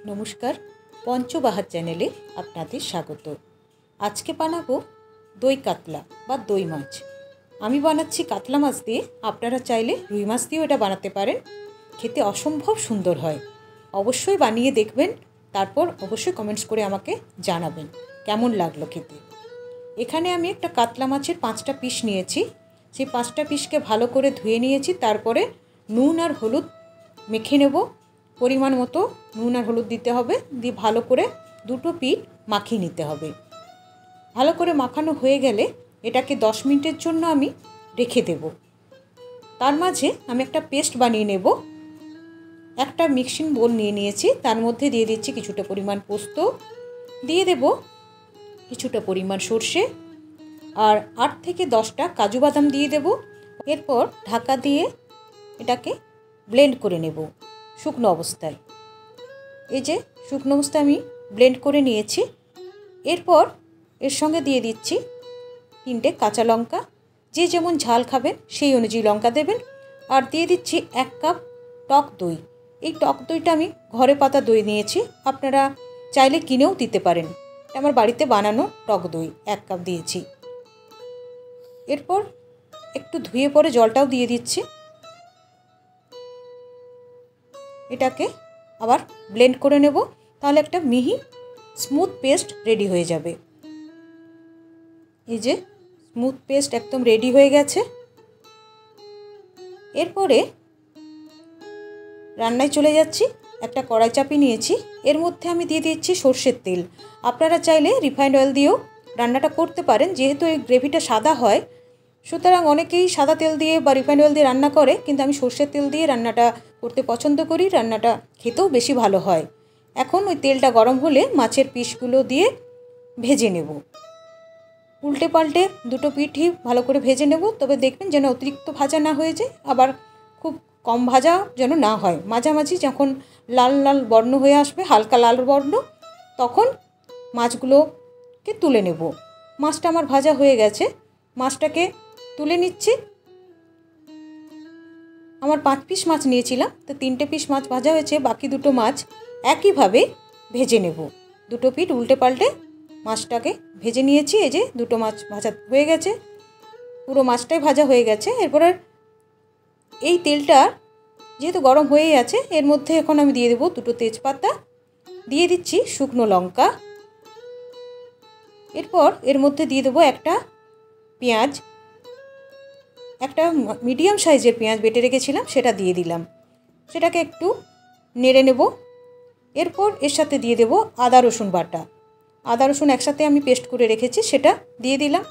নমস্কার, পঞ্চবাহার চ্যানেলে আপনাদের স্বাগত। আজকে বানাবো দই কাতলা বা দই মাছ। আমি বানাচ্ছি কাতলা মাছ দিয়ে, আপনারা চাইলে রুই মাছ দিয়েও এটা বানাতে পারেন। খেতে অসম্ভব সুন্দর হয়। অবশ্যই বানিয়ে দেখবেন, তারপর অবশ্যই কমেন্টস করে আমাকে জানাবেন কেমন লাগলো খেতে। এখানে আমি একটা কাতলা মাছের 5টা পিস নিয়েছি। সেই 5টা পিসকে ভালো করে ধুয়ে নিয়েছি। তারপরে নুন আর হলুদ মেখে নেব। পরিমাণ মতো নুন আর হলুদ দিতে হবে, দিয়ে ভালো করে দুটো পিঠ মাখিয়ে নিতে হবে। ভালো করে মাখানো হয়ে গেলে এটাকে 10 মিনিটের জন্য আমি রেখে দেব। তার মাঝে আমি একটা পেস্ট বানিয়ে নেব। একটা মিক্সিং বোল নিয়ে নিয়েছি, তার মধ্যে দিয়ে দিচ্ছি কিছুটা পরিমাণ পোস্ত, দিয়ে দেব কিছুটা পরিমাণ সর্ষে, আর 8 থেকে 10টা কাজু বাদাম দিয়ে দেব। এরপর ঢাকা দিয়ে এটাকে ব্লেন্ড করে নেব শুকনো অবস্থায়। এই যে শুকনো অবস্থায় আমি ব্লেন্ড করে নিয়েছি। এরপর এর সঙ্গে দিয়ে দিচ্ছি 3টে কাঁচা লঙ্কা, যে যেমন ঝাল খাবেন সেই অনুযায়ী লঙ্কা দেবেন। আর দিয়ে দিচ্ছি 1 কাপ টক দই। এই টক দইটা আমি ঘরে পাতা দই নিয়েছি, আপনারা চাইলে কিনেও দিতে পারেন। আমার বাড়িতে বানানো টক দই 1 কাপ দিয়েছি। এরপর একটু ধুয়ে পরে জলটাও দিয়ে দিচ্ছি। এটাকে আবার ব্লেন্ড করে নেব, তাহলে একটা মিহি স্মুথ পেস্ট রেডি হয়ে যাবে। এই যে স্মুথ পেস্ট একদম রেডি হয়ে গেছে। এরপরে রান্নায় চলে যাচ্ছি। একটা কড়াই চাপিয়ে নিয়েছি, এর মধ্যে আমি দিয়ে দিচ্ছি সর্ষের তেল। আপনারা চাইলে রিফাইন্ড অয়েল দিয়েও রান্নাটা করতে পারেন। যেহেতু এই গ্রেভিটা সাদা হয়, সুতরাং অনেকেই সাদা তেল দিয়ে বা রিফাইন্ড অয়েল দিয়ে রান্না করে, কিন্তু আমি সর্ষের তেল দিয়ে রান্নাটা করতে পছন্দ করি। রান্নাটা খেতেও বেশি ভালো হয়। এখন ওই তেলটা গরম হলে মাছের পিসগুলো দিয়ে ভেজে নেব। উল্টে পাল্টে দুটো পিঠই ভালো করে ভেজে নেব। তবে দেখবেন যেন অতিরিক্ত ভাজা না হয়ে যায়, আবার খুব কম ভাজা যেন না হয়। মাঝামাঝি যখন লাল লাল বর্ণ হয়ে আসবে, হালকা লাল বর্ণ, তখন মাছগুলোকে তুলে নেব। মাছটা আমার ভাজা হয়ে গেছে, মাছটাকে তুলে নিচ্ছি। আমার 5 পিস মাছ নিয়েছিলাম, তো 3টে পিস মাছ ভাজা হয়েছে। বাকি দুটো মাছ একইভাবে ভেজে নেব। দুটো পিঠ উল্টে পাল্টে মাছটাকে ভেজে নিয়েছি। এই যে দুটো মাছ ভাজা হয়ে গেছে, পুরো মাছটাই ভাজা হয়ে গেছে। এরপরে এই তেলটা যেহেতু গরম হয়েই আছে, এর মধ্যে এখন আমি দিয়ে দেবো 2টো তেজপাতা, দিয়ে দিচ্ছি শুকনো লঙ্কা। এরপর এর মধ্যে দিয়ে দেবো একটা পেঁয়াজ, একটা মিডিয়াম সাইজের পেঁয়াজ বেটে রেখেছিলাম, সেটা দিয়ে দিলাম। সেটাকে একটু নেড়ে নেব। এরপর এর সাথে দিয়ে দেব আদা রসুন বাটা। আদা রসুন একসাথে আমি পেস্ট করে রেখেছি, সেটা দিয়ে দিলাম।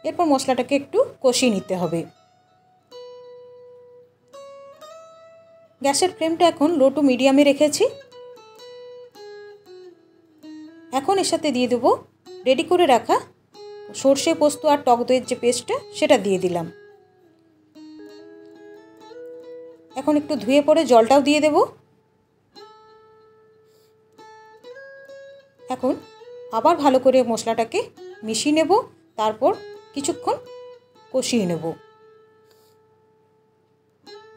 এরপর মশলাটাকে একটু কষিয়ে নিতে হবে। গ্যাসের ফ্লেমটা এখন লো টু মিডিয়ামে রেখেছি। এখন এর সাথে দিয়ে দেবো রেডি করে রাখা সর্ষে পোস্ত আর টক দইয়ের যে পেস্টটা, সেটা দিয়ে দিলাম। এখন একটু ধুয়ে পরে জলটাও দিয়ে দেব। এখন আবার ভালো করে মশলাটাকে মিশিয়ে নেব, তারপর কিছুক্ষণ কষিয়ে নেব।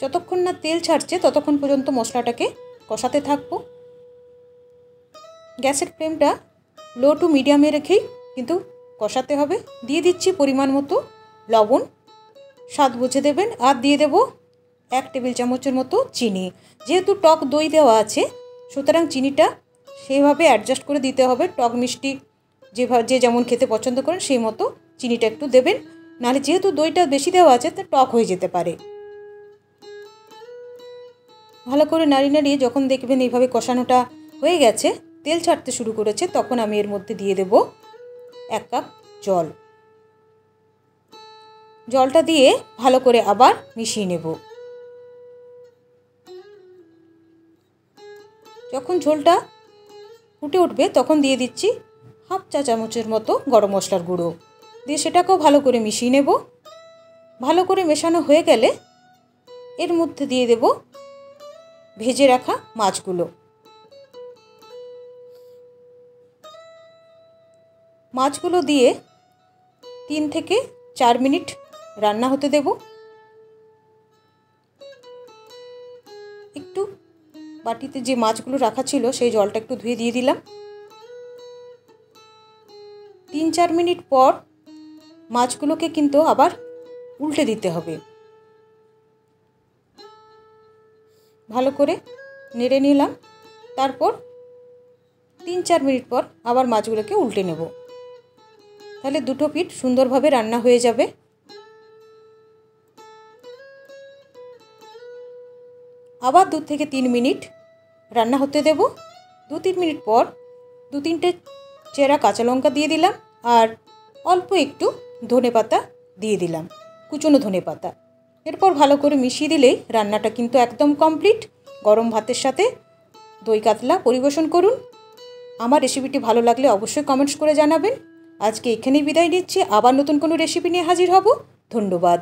যতক্ষণ না তেল ছাড়ছে ততক্ষণ পর্যন্ত মশলাটাকে কষাতে থাকব। গ্যাসের ফ্লেমটা লো টু মিডিয়ামে রেখেই কিন্তু কষাতে হবে। দিয়ে দিচ্ছি পরিমাণ মতো লবণ, স্বাদ বুঝে দেবেন। আর দিয়ে দেব 1 টেবিল চামচের মতো চিনি। যেহেতু টক দই দেওয়া আছে, সুতরাং চিনিটা সেভাবে অ্যাডজাস্ট করে দিতে হবে। টক মিষ্টি যে যেমন খেতে পছন্দ করেন সেই মতো চিনিটা একটু দেবেন, নাহলে যেহেতু দইটা বেশি দেওয়া আছে তা টক হয়ে যেতে পারে। ভালো করে নাড়িয়ে যখন দেখবেন এইভাবে কষানোটা হয়ে গেছে, তেল ছাড়তে শুরু করেছে, তখন আমি এর মধ্যে দিয়ে দেব 1 কাপ জল। জলটা দিয়ে ভালো করে আবার মিশিয়ে নেব। যখন ঝোলটা ফুটে উঠবে তখন দিয়ে দিচ্ছি 1/2 চা চামচের মতো গরম মশলার গুঁড়ো, দিয়ে সেটাকেও ভালো করে মিশিয়ে নেব। ভালো করে মেশানো হয়ে গেলে এর মধ্যে দিয়ে দেব ভেজে রাখা মাছগুলো। মাছগুলো দিয়ে 3 থেকে 4 মিনিট রান্না হতে দেব। একটু বাটিতে যে মাছগুলো রাখা ছিল সেই জলটা একটু ধুয়ে দিয়ে দিলাম। 3-4 মিনিট পর মাছগুলোকে কিন্তু আবার উল্টে দিতে হবে। ভালো করে নেড়ে নিলাম। তারপর 3-4 মিনিট পর আবার মাছগুলোকে উল্টে নেব। তাহলে দুটো পিঠ সুন্দরভাবে রান্না হয়ে যাবে। আবার 2 থেকে 3 মিনিট রান্না হতে দেব। 2-3 মিনিট পর 2-3টে চেরা কাঁচা লঙ্কা দিয়ে দিলাম আর অল্প একটু ধনেপাতা দিয়ে দিলাম, কুচনো ধনেপাতা। এরপর ভালো করে মিশিয়ে দিলেই রান্নাটা কিন্তু একদম কমপ্লিট। গরম ভাতের সাথে দই কাতলা পরিবেশন করুন। আমার রেসিপিটি ভালো লাগলে অবশ্যই কমেন্টস করে জানাবেন। আজকে এখানেই বিদায় নিচ্ছি। আবার নতুন কোনো রেসিপি নিয়ে হাজির হব। ধন্যবাদ।